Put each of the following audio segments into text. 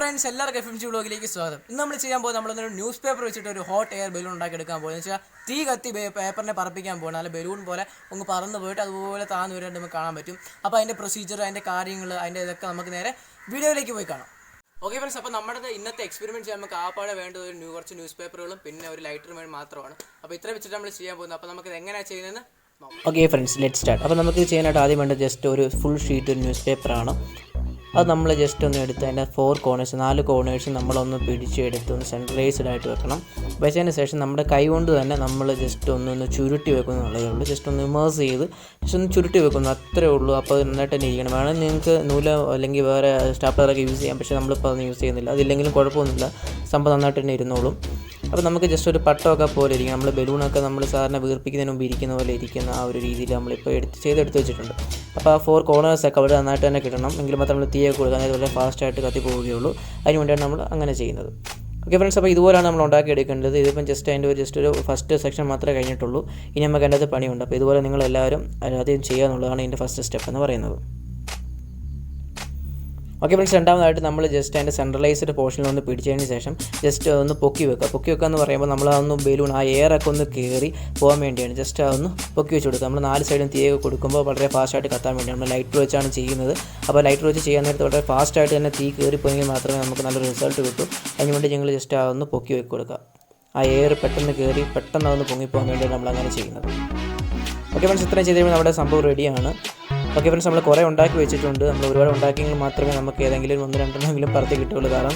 Friends, എല്ലാവർക്കും FMG വ്ളോഗിലേക്ക് സ്വാഗതം. ഇന്ന് നമ്മൾ ചെയ്യാൻ പോകുന്നത് നമ്മളൊരു ന്യൂസ് പേപ്പർ വെച്ചിട്ട് ഒരു ഹോട്ട് എയർ ബലൂൺ ഉണ്ടാക്കിയെടുക്കാൻ പോകുന്നത്. എന്ന് വെച്ചാൽ തീ കത്തി പേപ്പറിനെ പറപ്പിക്കാൻ പോകുന്നത്. നല്ല ബലൂൺ പോലെ ഒന്ന് പറന്ന് പോയിട്ട് അതുപോലെ താന്ന് വരാണ്ട് നമുക്ക് കാണാൻ പറ്റും. അപ്പോൾ അതിൻ്റെ പ്രൊസീജിയർ, അതിൻ്റെ കാര്യങ്ങൾ, അതിൻ്റെ ഇതൊക്കെ നമുക്ക് നേരെ വീഡിയോയിലേക്ക് പോയി കാണാം. ഓക്കെ ഫ്രണ്ട്സ്, അപ്പോൾ നമ്മുടെ ഇന്നത്തെ എക്സ്പെരിമെൻറ്റ് ചെയ്യാൻ നമുക്ക് ആപ്പാടെ വേണ്ടത് കുറച്ച് ന്യൂസ് പേപ്പറുകളും പിന്നെ ഒരു ലൈറ്ററും വേണ്ടി മാത്രമാണ്. അപ്പോൾ ഇത്ര വെച്ചിട്ട് നമ്മൾ ചെയ്യാൻ പോകുന്നത്. അപ്പോൾ നമുക്ക് എങ്ങനെയാണ് ചെയ്യുന്നതെന്ന് നോക്കാം. Okay friends, let start. അപ്പോൾ നമുക്ക് ചെയ്യാനായിട്ട് ആദ്യം വേണ്ടത് ജസ്റ്റ് ഒരു ഫുൾ ഷീറ്റ് ഒരു ന്യൂസ് പേപ്പറാണ്. അത് നമ്മൾ ജസ്റ്റ് ഒന്ന് എടുത്ത് അതിൻ്റെ 4 കോർണേഴ്സ് നമ്മളൊന്ന് പിടിച്ചെടുത്ത് ഒന്ന് സെൻട്രലൈസ്ഡ് ആയിട്ട് വെക്കണം. വെച്ചതിന് ശേഷം നമ്മുടെ കൈ കൊണ്ട് തന്നെ നമ്മൾ ജസ്റ്റ് ഒന്ന് ചുരുട്ടി വെക്കുന്നുള്ളതേ ഉള്ളൂ. ജസ്റ്റ് ഒന്ന് ഇമേഴ്സ് ചെയ്ത് ജസ്റ്റ് ഒന്ന് ചുരുട്ടി വെക്കുന്നു, അത്രേ ഉള്ളൂ. അപ്പോൾ അത് നന്നായിട്ട് തന്നെ ഇരിക്കണം. വേണമെങ്കിൽ നിങ്ങൾക്ക് നൂല് അല്ലെങ്കിൽ വേറെ സ്റ്റാപ്ലറൊക്കെ യൂസ് ചെയ്യാം, പക്ഷേ നമ്മളിപ്പോൾ അതൊന്നും യൂസ് ചെയ്യുന്നില്ല. അതില്ലെങ്കിലും കുഴപ്പമൊന്നുമില്ല, സംഭവം നന്നായിട്ട് തന്നെ ഇരുന്നോളും. അപ്പോൾ നമുക്ക് ജസ്റ്റ് ഒരു പട്ടമൊക്കെ പോലെ ഇരിക്കും. നമ്മൾ ബലൂണൊക്കെ നമ്മൾ സാധാരണ വീർപ്പിക്കുന്നതിന് മുമ്പ് ഇരിക്കുന്ന പോലെ ഇരിക്കുന്ന ആ ഒരു രീതിയിൽ നമ്മളിപ്പോൾ ചെയ്തെടുത്ത് വെച്ചിട്ടുണ്ട്. അപ്പോൾ ആ 4 കോർണേഴ്സൊക്കെ അവിടെ നന്നായിട്ട് തന്നെ കിട്ടണം, എങ്കിൽ മാത്രം നമ്മൾ തീയൊക്കെ കൊടുക്കാൻ വളരെ ഫാസ്റ്റായിട്ട് കത്തി പോവുകയുള്ളൂ. അതിന് വേണ്ടിയാണ് നമ്മൾ അങ്ങനെ ചെയ്യുന്നത്. ഓക്കെ ഫ്രണ്ട്സ്, അപ്പോൾ ഇതുപോലെയാണ് നമ്മൾ ഉണ്ടാക്കിയെടുക്കേണ്ടത്. ഇതിപ്പം ജസ്റ്റ് ഒരു ഫസ്റ്റ് സെക്ഷൻ മാത്രമേ കഴിഞ്ഞിട്ടുള്ളൂ. ഇനി നമുക്ക് അതിൻ്റെ അകത്ത് പണിയുണ്ട്. അപ്പോൾ ഇതുപോലെ നിങ്ങളെല്ലാവരും ആദ്യം ചെയ്യുക എന്നുള്ളതാണ് ഇതിൻ്റെ ഫസ്റ്റ് സ്റ്റെപ്പ് എന്ന് പറയുന്നത്. ഓക്കെ ഫ്രണ്ട്സ്, രണ്ടാമതായിട്ട് നമ്മൾ ജസ്റ്റ് അതിൻ്റെ സെൻട്രലൈസ്ഡ് പോർഷനിൽ ഒന്ന് പിടിച്ചതിന് ശേഷം ജസ്റ്റ് ഒന്ന് പൊക്കി വെക്കുക എന്ന് പറയുമ്പോൾ നമ്മൾ അതൊന്ന് ബലൂൺ ആ എയറൊക്കെ ഒന്ന് കയറി പോകാൻ വേണ്ടിയാണ്. ജസ്റ്റ് അതൊന്ന് പൊക്കി വെച്ച് കൊടുക്കുക. നമ്മൾ 4 സൈഡും തീയൊക്കെ കൊടുക്കുമ്പോൾ വളരെ ഫാസ്റ്റായിട്ട് കത്താൻ വേണ്ടിയാണ്. നമ്മൾ ലൈറ്റർ വെച്ചാണ് ചെയ്യുന്നത്. അപ്പോൾ ലൈറ്റർ വെച്ച് ചെയ്യാൻ നേരത്ത് വളരെ ഫാസ്റ്റായിട്ട് തന്നെ തീ കയറി പോയെങ്കിൽ മാത്രമേ നമുക്ക് നല്ലൊരു റിസൾട്ട് കിട്ടൂ. അതിന് വേണ്ടി ഞങ്ങൾ ജസ്റ്റ് അതൊന്ന് പൊക്കി വെക്കി കൊടുക്കുക. ആ എയർ പെട്ടെന്ന് കയറി പെട്ടെന്ന് അതൊന്ന് പൊങ്ങിപ്പോകാൻ വേണ്ടിയാണ് നമ്മളങ്ങനെ ചെയ്യുന്നത്. ഓക്കെ ഫ്രണ്ട്സ്, ഇത്രയും ചെയ്ത് കഴിയുമ്പോൾ നമ്മുടെ സംഭവം റെഡിയാണ്. ഓക്കെ ഫ്രണ്ട്സ്, നമ്മൾ കുറേ ഉണ്ടാക്കി വെച്ചിട്ടുണ്ട്. നമ്മൾ ഒരുപാട് ഉണ്ടാക്കിയെങ്കിൽ മാത്രമേ നമുക്ക് ഏതെങ്കിലും 1-2 പറത്തി കിട്ടുകയുള്ളൂ. കാരണം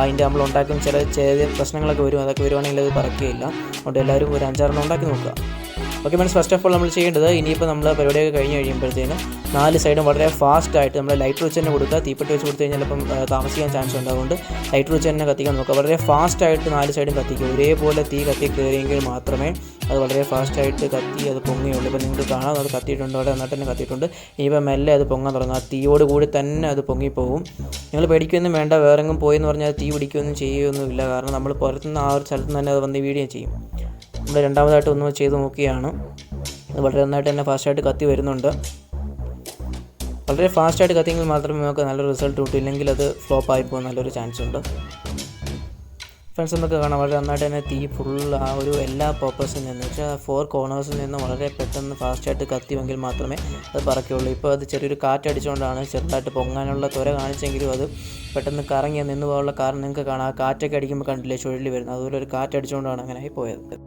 അതിൻ്റെ നമ്മൾ ഉണ്ടാക്കുന്ന ചെറിയ പ്രശ്നങ്ങളൊക്കെ വരും. അതൊക്കെ വരുവാണെങ്കിൽ അത് പറക്കുകയില്ല. അതുകൊണ്ട് എല്ലാവരും ഒരു 5-6 ഉണ്ടാക്കി നോക്കുക. Okay friends, first of all നമ്മൾ ചെയ്യേണ്ടത്, ഇനിയിപ്പോൾ നമ്മൾ പരിപാടിയൊക്കെ കഴിഞ്ഞ് കഴിയുമ്പോഴത്തേനും 4 സൈഡും വളരെ ഫാസ്റ്റായിട്ട് നമ്മൾ ലൈറ്റർ വെച്ച് തന്നെ കൊടുക്കുക. തീപ്പെട്ടി വെച്ച് കൊടുത്തു കഴിഞ്ഞാൽ ചിലപ്പം താമസിക്കാൻ ചാൻസ് ഉണ്ട്. അതുകൊണ്ട് ലൈറ്റർ വെച്ച് തന്നെ കത്തിക്കാൻ നോക്കുക. വളരെ ഫാസ്റ്റായിട്ട് 4 സൈഡും കത്തിക്കുക. ഒരേപോലെ തീ കത്തി കയറിയെങ്കിൽ മാത്രമേ അത് വളരെ ഫാസ്റ്റായിട്ട് കത്തി അത് പൊങ്ങുകയുള്ളൂ. ഇപ്പോൾ നിങ്ങൾക്ക് കാണാം, അത് കത്തിയിട്ടുണ്ട്, അവിടെ നന്നായിട്ട് തന്നെ കത്തിയിട്ടുണ്ട്. ഇനിയിപ്പോൾ മെല്ലെ അത് പൊങ്ങാൻ തുടങ്ങും. ആ തീയോട് കൂടി തന്നെ അത് പൊങ്ങിപ്പോവും. നിങ്ങൾ പേടിക്കുകയൊന്നും വേണ്ട. വേറെങ്ങും പോയെന്ന് പറഞ്ഞാൽ തീ പിടിക്കുകയൊന്നും ചെയ്യുകയൊന്നുമില്ല. കാരണം നമ്മൾ പുറത്തുനിന്ന് ആ ഒരു സ്ഥലത്ത് നിന്ന് തന്നെ അത് വന്ന് വീഡിയോ ചെയ്യും. നമ്മൾ രണ്ടാമതായിട്ട് ഒന്ന് ചെയ്ത് നോക്കിയാണ്. അത് വളരെ നന്നായിട്ട് തന്നെ ഫാസ്റ്റായിട്ട് കത്തി വരുന്നുണ്ട്. വളരെ ഫാസ്റ്റായിട്ട് കത്തിയെങ്കിൽ മാത്രമേ നമുക്ക് നല്ലൊരു റിസൾട്ട് കിട്ടൂ. ഇല്ലെങ്കിൽ അത് ഫ്ലോപ്പായി പോകാൻ നല്ലൊരു ചാൻസ് ഉണ്ട്. ഫ്രണ്ട്സ്, നമുക്ക് കാണാം വളരെ നന്നായിട്ട് തന്നെ തീ ഫുൾ ആ ഒരു എല്ലാ പർപ്പസിൽ നിന്ന് വെച്ചാൽ 4 കോർണേഴ്സിൽ നിന്ന് വളരെ പെട്ടെന്ന് ഫാസ്റ്റായിട്ട് കത്തിയെങ്കിൽ മാത്രമേ അത് പറക്കുകയുള്ളൂ. ഇപ്പോൾ അത് ചെറിയൊരു കാറ്റടിച്ചുകൊണ്ടാണ് ചെറുതായിട്ട് പൊങ്ങാനുള്ള ത്വര കാണിച്ചെങ്കിലും അത് പെട്ടെന്ന് കറങ്ങി നിന്ന് പോകാനുള്ള കാരണം നിങ്ങൾക്ക് കാണാം. ആ കാറ്റൊക്കെ അടിക്കുമ്പോൾ കണ്ടില്ലേ ചുഴലി വരുന്നത്, അതുപോലെ ഒരു കാറ്റടിച്ചുകൊണ്ടാണ് അങ്ങനെ ആയി പോയത്.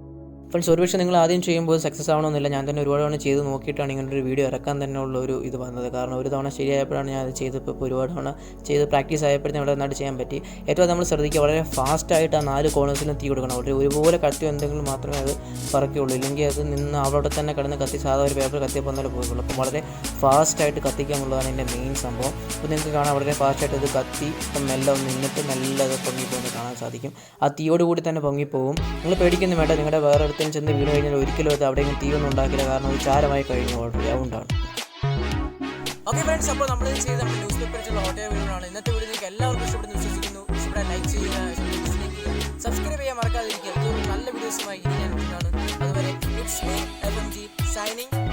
ഫ്രണ്ട്സ്, ഒരുപക്ഷെ നിങ്ങൾ ആദ്യം ചെയ്യുമ്പോൾ സക്സസ് ആവണമെന്നില്ല. ഞാൻ തന്നെ ഒരുപാട് തവണ ചെയ്ത് നോക്കിയിട്ടാണ് ഇങ്ങനൊരു വീഡിയോ ഇറക്കാൻ തന്നെ ഉള്ളൊരു ഇത് വന്നത്. കാരണം ഒരു തവണ ശരിയായപ്പോഴാണ് ഞാൻ അത് ചെയ്തപ്പോൾ ഒരുപാട് തവണ ചെയ്ത് പ്രാക്ടീസ് ആയപ്പോഴത്തേക്കും അവിടെ നന്നായിട്ട് ചെയ്യാൻ പറ്റി. ഏറ്റവും നമ്മൾ ശ്രദ്ധിക്കുക, വളരെ ഫാസ്റ്റായിട്ട് ആ 4 കോർണേഴ്സിലും തീ കൊടുക്കണം. ഒരുപോലെ കത്തി എന്തെങ്കിലും മാത്രമേ അത് പറക്കുകയുള്ളൂ. ഇല്ലെങ്കിൽ അത് നിന്ന് അവിടെ തന്നെ കിടന്ന് കത്തി സാധാ ഒരു പേപ്പർ കത്തിയപ്പോൾ തന്നെ പോവുള്ളൂ. അപ്പം വളരെ ഫാസ്റ്റായിട്ട് കത്തിക്കുക എന്നുള്ളതാണ് എൻ്റെ മെയിൻ സംഭവം. അപ്പോൾ നിങ്ങൾക്ക് കാണാം വളരെ ഫാസ്റ്റായിട്ട് അത് കത്തി ഇപ്പം മെല്ലെ ഒന്ന് നിന്നിട്ട് മെല്ലെ അത് പൊങ്ങിപ്പോകുന്നത് കാണാൻ സാധിക്കും. ആ തീയോട് കൂടി തന്നെ പൊങ്ങിപ്പോവും. നിങ്ങൾ പേടിക്കുന്നു വേണ്ട. നിങ്ങളുടെ വേറെ ചെന്ന് വീണ് കഴിഞ്ഞാൽ ഒരിക്കലും അത് അവിടെയെങ്കിലും തീയൊന്നും ഉണ്ടാക്കില്ല. കാരണം അത് ചാരമായി കഴിഞ്ഞു ഓൾറെഡി. അതുകൊണ്ടാണ്. ഓക്കെ ഫ്രണ്ട്സ്, അപ്പോൾ നമ്മൾ ചെയ്ത് നമ്മുടെ ന്യൂസ് പേപ്പർ വെച്ചുള്ള ഹോട്ടൽ വീഡിയോയാണ്. ഇന്നത്തെ വീഡിയോ നിങ്ങൾക്ക് എല്ലാവർക്കും ഇഷ്ടപ്പെടുന്നു വിശ്വസിക്കുന്നു. ഇഷ്ടപ്പെടാൻ ലൈക്ക് ചെയ്യുക, സബ്സ്ക്രൈബ് ചെയ്യാൻ മറക്കാതിരിക്കുക. ഇതൊരു നല്ല വീഡിയോസുമായി ഇനി ഞാൻ കാണും. അതുവരെ ഇറ്റ്സ് മീ FMG സൈനിങ്.